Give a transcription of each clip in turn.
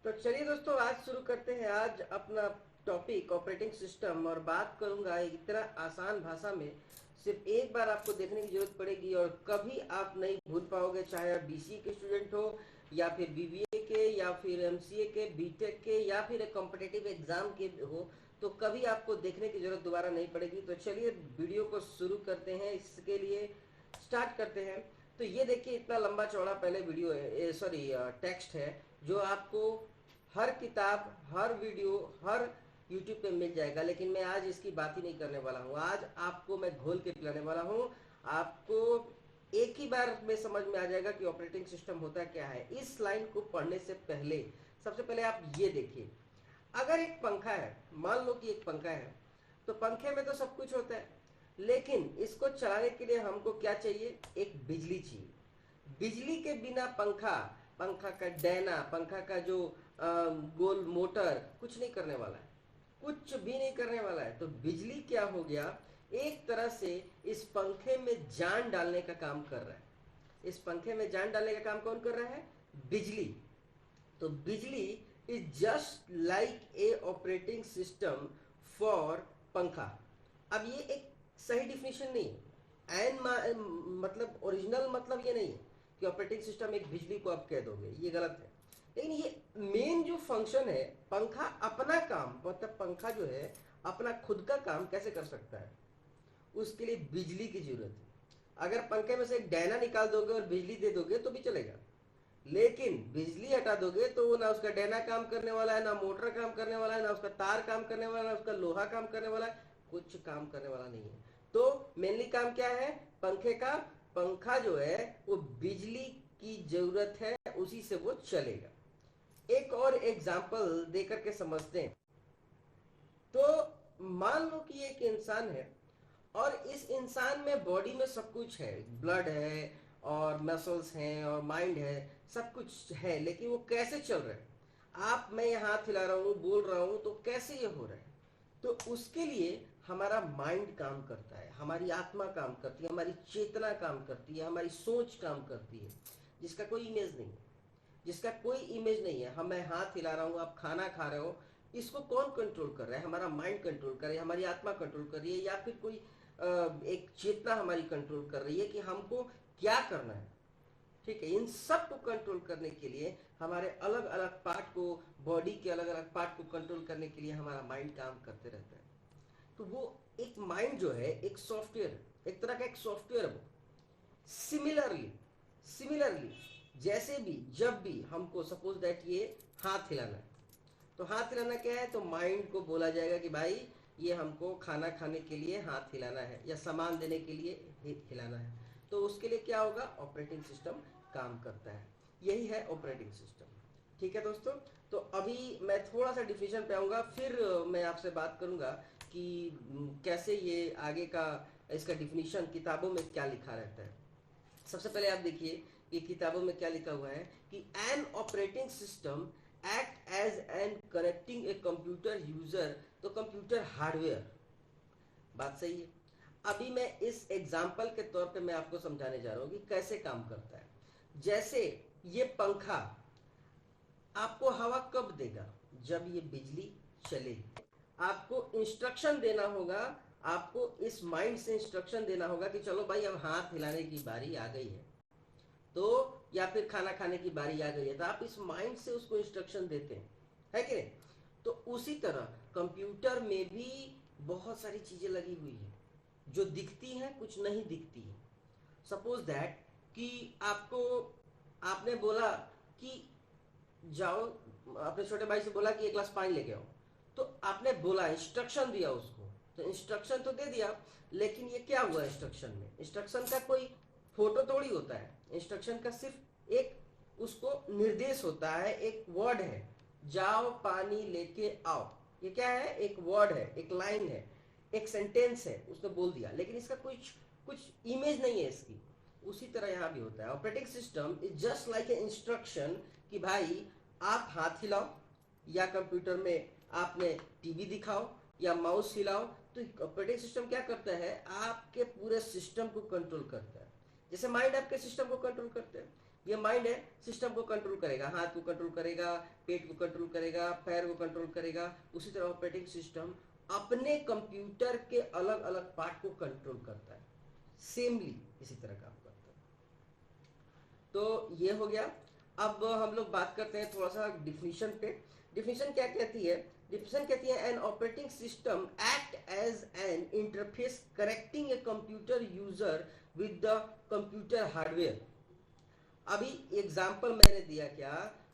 तो चलिए दोस्तों, आज शुरू करते हैं आज अपना टॉपिक ऑपरेटिंग सिस्टम। और बात करूंगा इतना आसान भाषा में, सिर्फ एक बार आपको देखने की जरूरत पड़ेगी और कभी आप नहीं भूल पाओगे। चाहे आप बीसीए के स्टूडेंट हो या फिर बीबीए के या फिर एमसीए के, बीटेक के या फिर एक कॉम्पिटिटिव एग्जाम के हो, तो कभी आपको देखने की जरूरत दोबारा नहीं पड़ेगी। तो चलिए वीडियो को शुरू करते हैं। इसके लिए स्टार्ट करते हैं। तो ये देखिए, इतना लंबा चौड़ा पहले वीडियो है, सॉरी टेक्स्ट है, जो आपको हर किताब, हर वीडियो, हर यूट्यूब पे मिल जाएगा। लेकिन मैं आज इसकी बात ही नहीं करने वाला हूँ। आज आपको मैं घोल के पिलाने वाला हूँ। आपको एक ही बार में समझ में आ जाएगा कि ऑपरेटिंग सिस्टम होता क्या है। इस लाइन को पढ़ने से पहले सबसे पहले आप ये देखिए, अगर एक पंखा है, मान लो कि एक पंखा है, तो पंखे में तो सब कुछ होता है, लेकिन इसको चलाने के लिए हमको क्या चाहिए? एक बिजली चाहिए। बिजली के बिना पंखा, पंखा का डैना, पंखा का जो गोल मोटर कुछ नहीं करने वाला है, कुछ भी नहीं करने वाला है। तो बिजली क्या हो गया? एक तरह से इस पंखे में जान डालने का काम कर रहा है। इस पंखे में जान डालने का काम कौन कर रहा है? बिजली। तो बिजली is just like a operating system for पंखा। अब ये एक सही डिफिनेशन नहीं है। मतलब ओरिजिनल मतलब ये नहीं है कि ऑपरेटिंग सिस्टम एक बिजली को आप कह दोगे, ये गलत है। लेकिन ये मेन जो फंक्शन है, पंखा अपना काम, मतलब पंखा जो है अपना खुद का काम कैसे कर सकता है, उसके लिए बिजली की जरूरत है। अगर पंखे में से एक डायना निकाल दोगे और बिजली दे दोगे तो भी चलेगा, लेकिन बिजली हटा दोगे तो वो ना उसका डैना काम करने वाला है, ना मोटर काम करने वाला है, ना उसका तार काम करने वाला है, ना उसका लोहा काम करने वाला है, कुछ काम करने वाला नहीं है। तो मेनली काम क्या है पंखे का? पंखा जो है वो बिजली की जरूरत है, उसी से वो चलेगा। एक और एग्जाम्पल देकर के समझते हैं। तो मान लो कि एक इंसान है और इस इंसान में बॉडी में सब कुछ है, ब्लड है और मसल्स हैं और माइंड है, सब कुछ है, लेकिन वो कैसे चल रहा है? आप, मैं यहाँ हाथ हिला रहा हूँ, बोल रहा हूँ, तो कैसे ये हो रहा है? तो उसके लिए हमारा माइंड काम करता है, हमारी आत्मा काम करती है, हमारी चेतना काम करती है, हमारी सोच काम करती है, जिसका कोई इमेज नहीं है। जिसका कोई इमेज नहीं है। हम, मैं हाथ हिला रहा हूँ, आप खाना खा रहे हो, इसको कौन कंट्रोल कर रहा है? हमारा माइंड कंट्रोल कर रही है, हमारी आत्मा कंट्रोल कर रही है, या फिर कोई एक चेतना हमारी कंट्रोल कर रही है कि हमको क्या करना है। ठीक है, इन सब को कंट्रोल करने के लिए हमारे अलग अलग पार्ट को, बॉडी के अलग अलग पार्ट को कंट्रोल करने के लिए हमारा माइंड काम करते रहता है। तो वो एक माइंड जो है एक सॉफ्टवेयर, एक तरह का एक सॉफ्टवेयर है वो। सिमिलरली, सिमिलरली जैसे भी जब भी हमको सपोज दैट ये हाथ हिलाना है, तो हाथ हिलाना क्या है? तो माइंड को बोला जाएगा कि भाई ये हमको खाना खाने के लिए हाथ हिलाना है, या सामान देने के लिए हिलाना है। तो उसके लिए क्या होगा? ऑपरेटिंग सिस्टम काम करता है। यही है ऑपरेटिंग सिस्टम। ठीक है दोस्तों, तो अभी मैं थोड़ा सा डिफिनेशन पे आऊँगा, फिर मैं आपसे बात करूँगा कि कैसे ये आगे का इसका डिफिनीशन किताबों में क्या लिखा रहता है। सबसे पहले आप देखिए कि किताबों में क्या लिखा हुआ है कि an operating system act as an connecting a computer user. तो कंप्यूटर हार्डवेयर, बात सही है। अभी मैं इस एग्जाम्पल के तौर पे मैं आपको समझाने जा रहा हूं कि कैसे काम करता है। जैसे ये पंखा आपको हवा कब देगा? जब ये बिजली चलेगी। आपको इंस्ट्रक्शन देना होगा, आपको इस माइंड से इंस्ट्रक्शन देना होगा कि चलो भाई अब हाथ हिलाने की बारी आ गई है, तो या फिर खाना खाने की बारी आ गई है, तो आप इस माइंड से उसको इंस्ट्रक्शन देते हैं, है कि नहीं? तो उसी तरह कंप्यूटर में भी बहुत सारी चीजें लगी हुई है, जो दिखती हैं, कुछ नहीं दिखती है। सपोज दैट कि आपको, आपने बोला कि जाओ, अपने छोटे भाई से बोला कि एक गिलास पानी लेके आओ, तो आपने बोला, इंस्ट्रक्शन दिया उसको, तो इंस्ट्रक्शन तो दे दिया, लेकिन ये क्या हुआ? इंस्ट्रक्शन में, इंस्ट्रक्शन का कोई फोटो थोड़ी होता है। इंस्ट्रक्शन का सिर्फ एक उसको निर्देश होता है, एक वर्ड है, जाओ पानी लेके आओ। ये क्या है? एक वर्ड है, एक लाइन है, एक सेंटेंस है, उसने बोल दिया, लेकिन इसका कुछ कुछ इमेज नहीं है इसकी। उसी तरह यहां भी होता है। Operating system is just like a instruction कि भाई आप हाथ हिलाओ, या कंप्यूटर में आपने टीवी दिखाओ, या माउस हिलाओ। तो ऑपरेटिंग सिस्टम क्या करता है? आपके पूरे सिस्टम को कंट्रोल करता है, जैसे माइंड आपके सिस्टम को कंट्रोल करता है। ये माइंड है, सिस्टम को कंट्रोल करेगा, हाथ को कंट्रोल करेगा, पेट को कंट्रोल करेगा, पैर को कंट्रोल करेगा। उसी तरह ऑपरेटिंग सिस्टम अपने कंप्यूटर के अलग अलग पार्ट को कंट्रोल करता है, सेमली इसी तरह काम करता है। तो ये हो गया। अब हम लोग बात करते हैं थोड़ा सा डिफिनीशन पे। डिफिनीशन क्या कहती है? डिफिनीशन कहती है an operating system act as an interface connecting a computer user with the computer hardware. अभी एग्जाम्पल मैंने दिया क्या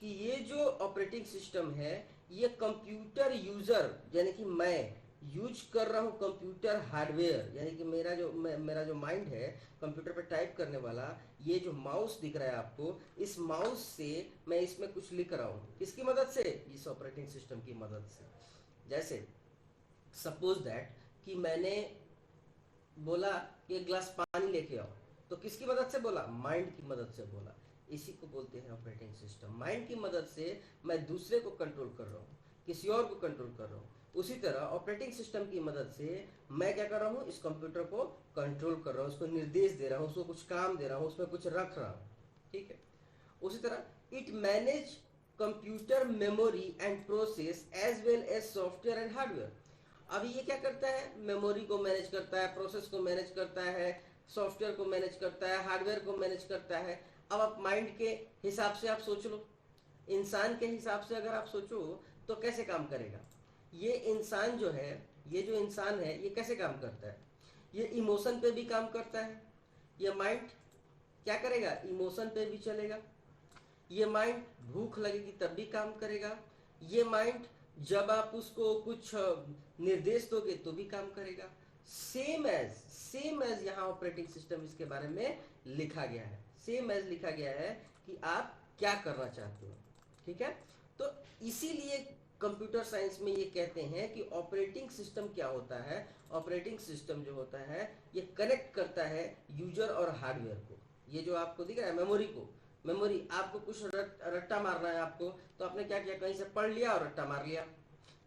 कि ये जो ऑपरेटिंग सिस्टम है ये कंप्यूटर यूजर यानी कि मैं यूज कर रहा हूँ कंप्यूटर हार्डवेयर, यानी कि मेरा जो माइंड है कंप्यूटर पर टाइप करने वाला, ये जो माउस दिख रहा है आपको, इस माउस से मैं इसमें कुछ लिख रहा हूँ। किसकी मदद से? इस ऑपरेटिंग सिस्टम की मदद से। जैसे सपोज दैट कि मैंने बोला कि एक गिलास पानी लेके आओ, तो किसकी मदद से बोला? माइंड की मदद से बोला। इसी को बोलते हैं ऑपरेटिंग सिस्टम। माइंड की मदद से मैं दूसरे को कंट्रोल कर रहा हूँ, किसी और को कंट्रोल कर रहा हूँ। उसी तरह ऑपरेटिंग सिस्टम की मदद से मैं क्या कर रहा हूँ? इस कंप्यूटर को कंट्रोल कर रहा हूँ, उसको निर्देश दे रहा हूँ, उसको कुछ काम दे रहा हूँ, उसमें कुछ रख रहा हूँ। ठीक है। उसी तरह it manage computer memory and process as well as software and hardware. अभी ये क्या करता है? मेमोरी को मैनेज करता है, प्रोसेस को मैनेज करता है, सॉफ्टवेयर को मैनेज करता है, हार्डवेयर को मैनेज करता है। अब आप माइंड के हिसाब से आप सोच लो, इंसान के हिसाब से अगर आप सोचो तो कैसे काम करेगा? ये इंसान जो है, ये जो इंसान है ये कैसे काम करता है? ये इमोशन पे भी काम करता है। ये माइंड क्या करेगा? इमोशन पे भी चलेगा। ये माइंड भूख लगेगी तब भी काम करेगा। ये माइंड जब आप उसको कुछ निर्देश दोगे तो भी काम करेगा। सेम एज यहाँ ऑपरेटिंग सिस्टम इसके बारे में लिखा गया है, सेम एज लिखा गया है कि आप क्या करना चाहते हो। ठीक है। तो इसीलिए कंप्यूटर साइंस में ये कहते हैं कि ऑपरेटिंग सिस्टम क्या होता है? ऑपरेटिंग सिस्टम जो होता है ये कनेक्ट करता है यूजर और हार्डवेयर को। ये जो आपको दिख रहा है मेमोरी को, मेमोरी आपको कुछ रट्टा मारना है आपको, तो आपने क्या किया? कहीं से पढ़ लिया और रट्टा मार लिया,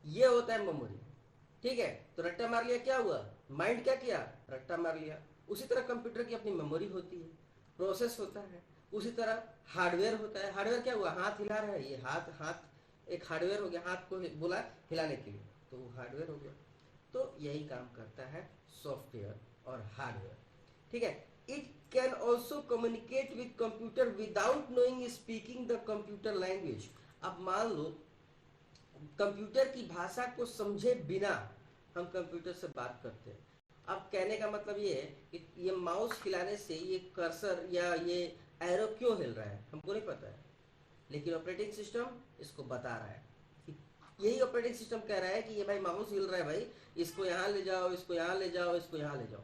ये होता है मेमोरी। ठीक है। तो रट्टा मार लिया, क्या हुआ? माइंड क्या किया? रट्टा मार लिया। उसी तरह कंप्यूटर की अपनी मेमोरी होती है, प्रोसेस होता है। उसी तरह हार्डवेयर होता है। हार्डवेयर क्या हुआ? हाथ हिला रहा है, ये हाथ एक हार्डवेयर हो गया, हाथ को बोला हिलाने के लिए तो वो हार्डवेयर हो गया। तो यही काम करता है सॉफ्टवेयर और हार्डवेयर। ठीक है। It can also communicate with computer without knowing speaking the computer language. अब मान लो कंप्यूटर की भाषा को समझे बिना हम कंप्यूटर से बात करते हैं। अब कहने का मतलब ये है कि ये माउस हिलाने से ये कर्सर या ये एरो क्यों हिल रहा है हमको नहीं पता है, लेकिन ऑपरेटिंग सिस्टम इसको बता रहा है। यही ऑपरेटिंग सिस्टम कह रहा है कि ये भाई माउस हिल रहा है, भाई इसको यहाँ ले जाओ, इसको यहाँ ले जाओ, इसको यहाँ ले जाओ।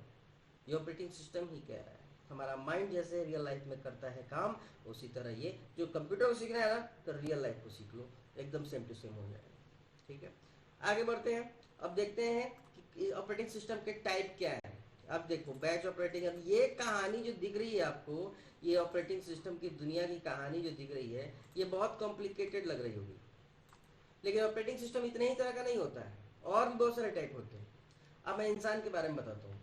ये ऑपरेटिंग सिस्टम ही कह रहा है। हमारा माइंड जैसे रियल लाइफ में करता है काम, उसी तरह ये जो कंप्यूटर को सीखना है ना, तो रियल लाइफ को सीख लो, एकदम सेम टू सेम हो जाएगा। ठीक है। आगे बढ़ते हैं। अब देखते हैं कि ऑपरेटिंग सिस्टम के टाइप क्या है। अब देखो बैच ऑपरेटिंग, अब ये कहानी जो दिख रही है आपको, ये ऑपरेटिंग सिस्टम की दुनिया की कहानी जो दिख रही है, ये बहुत कॉम्प्लिकेटेड लग रही होगी, लेकिन ऑपरेटिंग सिस्टम इतने ही तरह का नहीं होता है, और भी बहुत सारे टाइप होते हैं। अब मैं इंसान के बारे में बताता हूँ।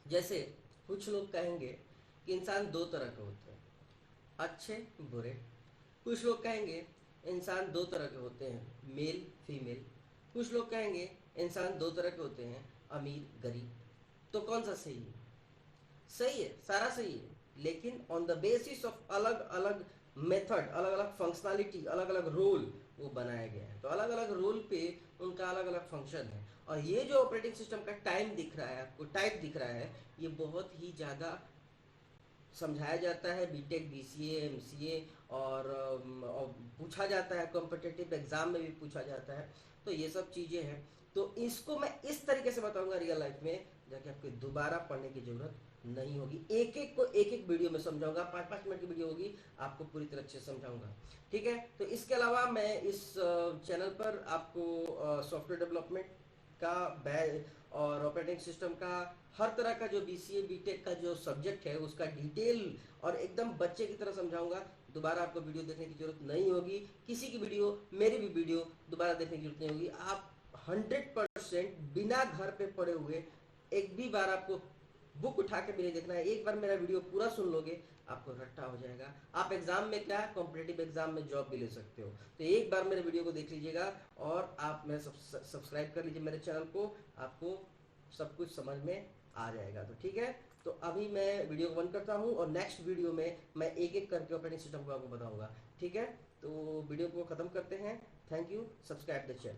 जैसे कुछ लोग कहेंगे कि इंसान दो तरह के होते हैं, अच्छे बुरे। कुछ लोग कहेंगे इंसान दो तरह के होते हैं, मेल फीमेल। कुछ लोग कहेंगे इंसान दो तरह के होते हैं, अमीर गरीब। तो कौन सा सही है? सही है, सारा सही है, लेकिन ऑन द बेसिस ऑफ अलग अलग मेथड, अलग अलग फंक्शनैलिटी, अलग अलग रोल वो बनाया गया है। तो अलग अलग रोल पे उनका अलग अलग फंक्शन है। और ये जो ऑपरेटिंग सिस्टम का टाइम दिख रहा है आपको, टाइप दिख रहा है, ये बहुत ही ज़्यादा समझाया जाता है बीटेक, बीसीए, एमसीए और पूछा जाता है, कॉम्पिटिटिव एग्जाम में भी पूछा जाता है। तो ये सब चीज़ें हैं। तो इसको मैं इस तरीके से बताऊंगा रियल लाइफ में, जाके आपको दोबारा पढ़ने की जरूरत नहीं होगी। एक एक को एक एक वीडियो में समझाऊंगा, 5-5 मिनट की वीडियो होगी, आपको पूरी तरह से समझाऊंगा। ठीक है। तो इसके अलावा मैं इस चैनल पर आपको सॉफ्टवेयर डेवलपमेंट का बैच और ऑपरेटिंग सिस्टम का हर तरह का जो बीसीए बीटेक का जो सब्जेक्ट है उसका डिटेल और एकदम बच्चे की तरह समझाऊंगा। दोबारा आपको वीडियो देखने की जरूरत नहीं होगी, किसी की वीडियो, मेरी भी वीडियो दोबारा देखने की जरूरत नहीं होगी। आप 100% बिना घर पे पड़े हुए एक भी बार आपको बुक उठा के भी नहीं देखना है, एक बार मेरा वीडियो पूरा सुन लोगे आपको रट्टा हो जाएगा। आप एग्जाम में क्या, कॉम्पिटेटिव एग्जाम में जॉब भी ले सकते हो। तो एक बार मेरे वीडियो को देख लीजिएगा और आप मेरे सब्सक्राइब कर लीजिए मेरे चैनल को, आपको सब कुछ समझ में आ जाएगा। तो ठीक है, तो अभी मैं वीडियो को बंद करता हूँ और नेक्स्ट वीडियो में मैं एक एक करके ऑपरेटिंग सिस्टम को आपको बताऊंगा। ठीक है, तो वीडियो को खत्म करते हैं। Thank you, subscribe the channel.